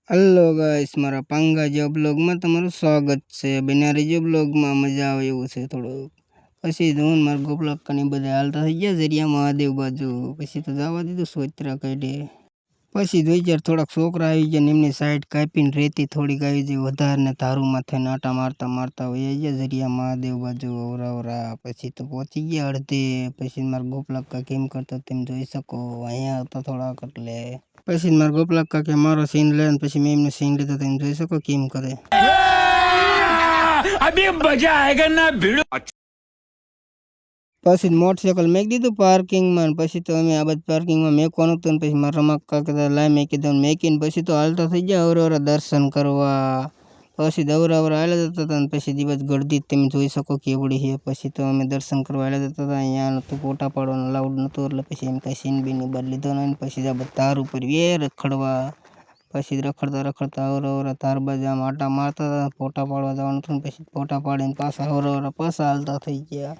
Hello guys, मारा पंगा जो ब्लॉग में तमाરું स्वागत છે। બન્યા રહેજો બ્લોગમાં, મજા આવે એવું છે થોડું। પછી ધૂન માર ગોપલક કની બધા હાલતા થઈ ગયા જરિયા મહાદેવ બાજુ। પછી તો જવા દીધું સોત્રા કાઢે। પછી જોઈજાર થોડાક છોકરા આવી ગયા, એમની સાઈડ કાપીને રેતી થોડીક આવી ગઈ વધારે ને ધારું માથે નાટા મારતા મારતા વહી ગયા જરિયા મહાદેવ બાજુ અવરાવરા। પછી તો પહોંચી ગયા અડધે। પછી મારા ગોપલક કેમ કરતા તેમ જોઈ શકો, અહીંયા હતા થોડાક એટલે। પછી મારા ગોપલક કાકે મારો સીન લે ને પછી મેં એમને સીન લીધો, તમે જોઈ શકો કેમ કરે। અભી મજા આયેગા ના ભીડો। પછી મોટરસાઇકલ મેક દીધું પાર્કિંગમાં। પછી તો અમે આ બધ પાર્કિંગમાં મેકવાનું હતું ને પછી મારા રમક કાકા લાય મેકી દઉં મેકીને પછી તો હાલતા થઈ ગયા અવરવરા દર્શન કરવા। પછી અવરવરા હાલ્યા જતા હતા ને પછી દિવસ ગળદી તમે જોઈ શકો કેવડી છે। પછી તો અમે દર્શન કરવા હાલ્યા જતા હતા, અહીંયા નહોતું ફોટા પાડવાનું અલાઉડ નહોતું એટલે પછી એમ કાંઈ સીન બીન બહાર લીધો નહીં। પછી આ ધાર ઉપર રખડવા। પછી રખડતા રખડતા અવરવરા ધાર બાજુ આમ આટા મારતા હતા, ફોટા પાડવા જવાનું હતું ને પછી ફોટા પાડીને પાછા અવરવરા પાછા હાલતા થઈ ગયા।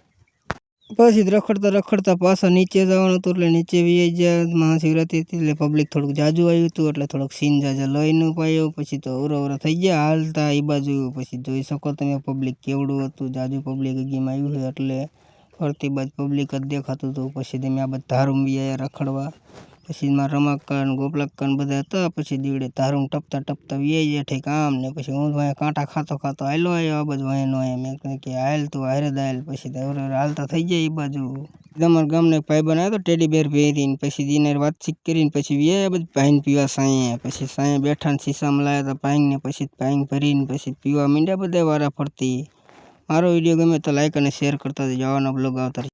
પછી રખડતા રખડતા પાછા નીચે જવાનું હતું એટલે નીચે વી ગયા। મહાશિવરાત્રી હતી એટલે પબ્લિક થોડુંક જાજુ આવ્યું હતું એટલે થોડુંક સીન જાજા લઈ ન પાયો। પછી તો અવરવરા થઈ ગયા હાલતા એ બાજુ। પછી જોઈ શકો તમે પબ્લિક કેવડું હતું, જાજુ પબ્લિક ગેમ આવ્યું છે એટલે ફરતી બાજુ પબ્લિક જ દેખાતું હતું। પછી તમે આ બધા ધારું આવ્યા રખડવા। પછી મારા રમકકા ગોપલક્કા બધા હતા। પછી દીવડે ધારું ટપતા ટપતા વી ગયા ઠીક આમ ને પછી હું કાંટા ખાતો ખાતો હાલો આવ્યો આ બાજુ વાયનો મેં કે હાલ તું હારે જ હાલ। પછી અવરવરા હાલતા થઈ જાય એ બાજુ। તમારા ગામનો એક ભાઈબંધ આવ્યો હતો ટેડી બેર પહેરીને, પછી એને વાતચીત કરીને પછી વી બધું ભાઈને પીવા સાંયે। પછી સાંયે બેઠા ને શીશામાં લાવ્યા હતા ભાઈને, પછી ભાઈને ભરીને પછી પીવા માંડ્યા બધા વારા ફરતી। મારો વિડીયો ગમે તો લાઈક અને શેર કરતા જજો, આવાના બ્લોગ આવતા